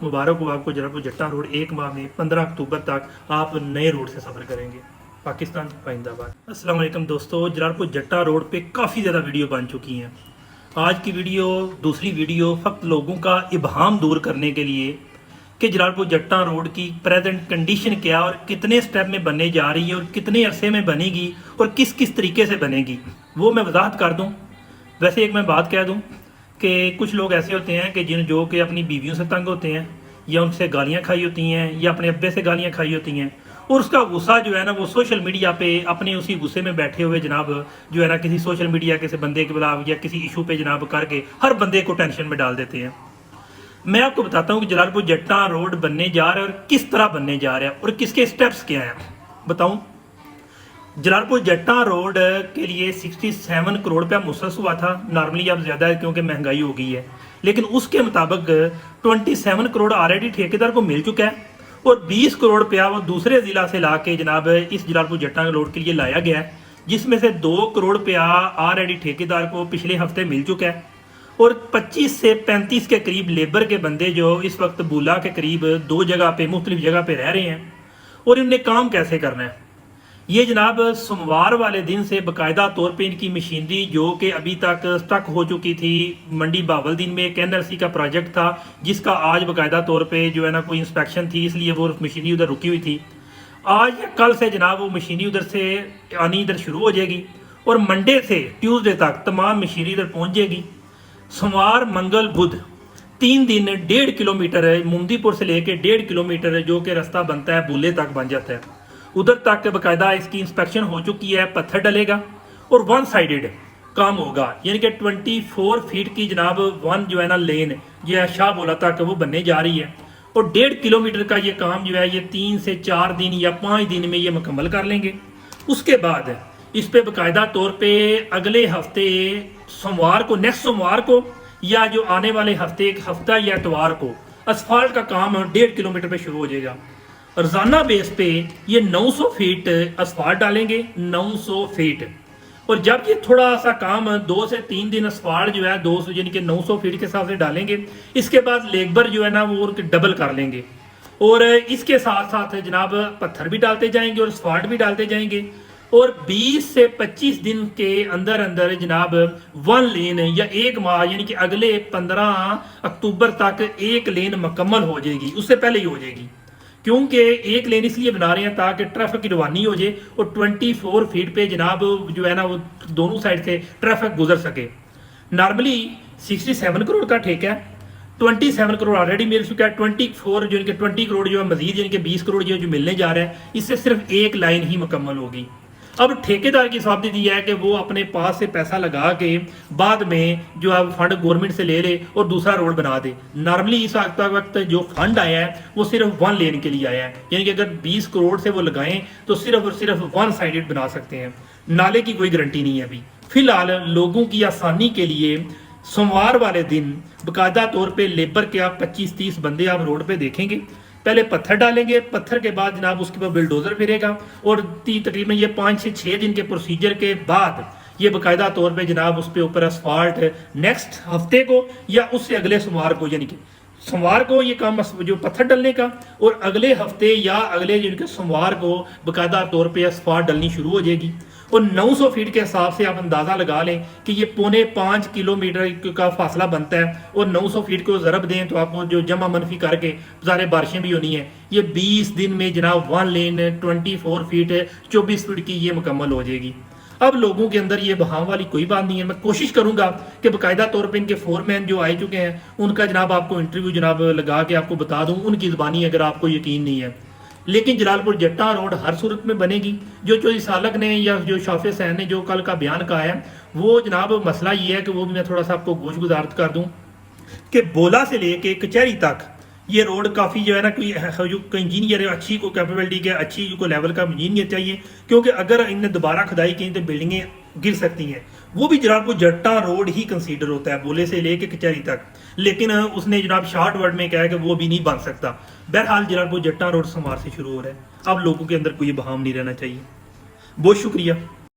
मुबारक हो आपको जलालपुर जट्टा रोड। एक माह में 15 अक्टूबर तक आप नए रोड से सफ़र करेंगे। पाकिस्तान पाइंदाबाद। अस्सलाम वालेकुम दोस्तों, जलालपुर जट्टा रोड पे काफ़ी ज़्यादा वीडियो बन चुकी हैं। आज की वीडियो दूसरी वीडियो फ़क्त लोगों का इबहाम दूर करने के लिए कि जलालपुर जट्टा रोड की प्रेजेंट कंडीशन क्या और कितने स्टेप में बनने जा रही है और कितने अरसे में बनेगी और किस किस तरीके से बनेगी, वो मैं वजाहत कर दूं। वैसे एक मैं बात कह दूं कि कुछ लोग ऐसे होते हैं कि जो कि अपनी बीवियों से तंग होते हैं या उनसे गालियां खाई होती हैं या अपने अब्बे से गालियां खाई होती हैं, और उसका गुस्सा जो है ना वो सोशल मीडिया पे अपने उसी गुस्से में बैठे हुए जनाब जो है ना किसी सोशल मीडिया किसी बंदे के खिलाफ या किसी इशू पे जनाब करके हर बंदे को टेंशन में डाल देते हैं। मैं आपको बताता हूँ कि जलालपुर जट्टा रोड बनने जा रहा है और किस तरह बनने जा रहा है और किसके स्टेप्स क्या हैं बताऊँ। जलालपुर जट्टा रोड के लिए 67 करोड़ रुपया मुसस हुआ था। नॉर्मली अब ज़्यादा है क्योंकि महंगाई हो गई है, लेकिन उसके मुताबिक 27 करोड़ ऑलरेडी ठेकेदार को मिल चुका है और 20 करोड़ रुपया वो दूसरे ज़िला से ला के जनाब इस जलालपुर जट्टा रोड के लिए लाया गया है, जिसमें से 2 करोड़ रुपया ऑलरेडी ठेकेदार को पिछले हफ्ते मिल चुका है और 25 से 35 के करीब लेबर के बंदे जो इस वक्त बुला के करीब 2 जगह पे मुख्तलिफ जगह पे रह रहे हैं। और इन्हें काम कैसे करना है, ये जनाब सोमवार वाले दिन से बाकायदा तौर पे इनकी मशीनरी जो कि अभी तक स्टक हो चुकी थी मंडी बावलदीन में, एक NRC का प्रोजेक्ट था जिसका आज बाकायदा तौर पे जो है ना कोई इंस्पेक्शन थी, इसलिए वो मशीनरी उधर रुकी हुई थी। आज या कल से जनाब वो मशीनरी उधर से आनी इधर शुरू हो जाएगी और मंडे से ट्यूसडे तक तमाम मशीनरी इधर पहुँच जाएगी। सोमवार मंगल बुध 3 दिन 1.5 किलोमीटर मुमदीपुर से लेके 1.5 किलोमीटर जो कि रास्ता बनता है बुले तक बन जाता है, उधर तक बाकायदा इसकी इंस्पेक्शन हो चुकी है। पत्थर डलेगा और 1 साइडेड काम होगा, यानी कि 24 फीट की जनाब 1 जो है ना लेन जो है शाह बोला तक वो बनने जा रही है और 1.5 किलोमीटर का ये काम जो है ये 3 से 4 दिन या 5 दिन में ये मुकम्मल कर लेंगे। उसके बाद इस पे बाकायदा तौर पे अगले हफ्ते सोमवार को, नेक्स्ट सोमवार को या जो आने वाले हफ्ते एक हफ्ता या इतवार को असफाल्ट का काम 1.5 किलोमीटर पे शुरू हो जाएगा। रोजाना बेस पे ये 900 फीट असफाल्ट डालेंगे, 900 फीट। और जब ये थोड़ा सा काम 2 से 3 दिन असफाल्ट जो है 200 यानी कि 900 फीट के हिसाब से डालेंगे, इसके बाद लेबर जो है ना वो डबल कर लेंगे और इसके साथ साथ जनाब पत्थर भी डालते जाएंगे और असफाल्ट भी डालते जाएंगे और 20 से 25 दिन के अंदर अंदर जनाब 1 लेन या एक माह यानी कि अगले 15 अक्टूबर तक एक लेन मुकम्मल हो जाएगी। उससे पहले ही हो जाएगी क्योंकि एक लेन इसलिए बना रहे हैं ताकि ट्रैफिक की रवानी हो जाए और 24 फीट पे जनाब जो है ना वो दोनों साइड से ट्रैफिक गुजर सके। नॉर्मली 67 करोड़ का ठेका है, 27 करोड़ ऑलरेडी मिल चुका है, 24 जो इनके 20 करोड़ जो है मजीद यानी कि 20 करोड़ जो मिलने जा रहा है, इससे सिर्फ एक लाइन ही मुकम्मल होगी। अब ठेकेदार की साबित यह है कि वो अपने पास से पैसा लगा के बाद में जो है फंड गवर्नमेंट से ले ले और दूसरा रोड बना दे। नॉर्मली इस वक्त जो फंड आया है वो सिर्फ 1 लेन के लिए आया है, यानी कि अगर 20 करोड़ से वो लगाएं तो सिर्फ और सिर्फ 1 साइडेड बना सकते हैं। नाले की कोई गारंटी नहीं है अभी। फिलहाल लोगों की आसानी के लिए सोमवार वाले दिन बाकायदा तौर पर लेबर के आप 25-30 बंदे आप रोड पर देखेंगे। पहले पत्थर डालेंगे, पत्थर के बाद जनाब उसके बाद बिल्डोजर फिरेगा और तकरीबन ये 5 से 6 दिन के प्रोसीजर के बाद ये बाकायदा तौर पे जनाब उस पे ऊपर असफाल्ट नेक्स्ट हफ्ते को या उससे अगले सोमवार को, यानी कि सोमवार को ये काम जो पत्थर डलने का और अगले हफ्ते या अगले जिनके सोमवार को बाकायदा तौर पे असफाल्ट डलनी शुरू हो जाएगी। और 900 फीट के हिसाब से आप अंदाज़ा लगा लें कि ये 4.5 किलोमीटर का फासला बनता है और 900 फीट को ज़रब दें तो आपको जो जमा मनफी करके सारे बारिशें भी होनी है, ये 20 दिन में जनाब 1 लेन 24 फीट 24 फीट की ये मुकम्मल हो जाएगी। अब लोगों के अंदर ये बहाव वाली कोई बात नहीं है। मैं कोशिश करूंगा कि बाकायदा तौर पे इनके फोरमैन जो आए चुके हैं उनका जनाब आपको इंटरव्यू जनाब लगा के आपको बता दूं उनकी ज़बानी अगर आपको यकीन नहीं है। लेकिन जलालपुर जट्टा रोड हर सूरत में बनेगी। जो चौधरी सालक ने या जो शाफिर सैन ने जो कल का बयान कहा है वो जनाब मसला ये है कि वो भी मैं थोड़ा सा आपको गोश गुजार कर दूं कि बोला से लेके कचहरी तक ये रोड काफ़ी जो है ना कोई इंजीनियर अच्छी को कैपेबिलिटी के अच्छी को लेवल का इंजीनियर चाहिए, क्योंकि अगर इनने दोबारा खुदाई की तो बिल्डिंगें गिर सकती हैं। वो भी जलालपुर जट्टा रोड ही कंसीडर होता है बोले से लेके कचहरी तक, लेकिन उसने जनाब शॉर्ट वर्ड में कहा कि वो भी नहीं बन सकता। बहरहाल जलालपुर जट्टा रोड सोमवार से शुरू हो रहा है। अब लोगों के अंदर कोई बहाम नहीं रहना चाहिए। बहुत शुक्रिया।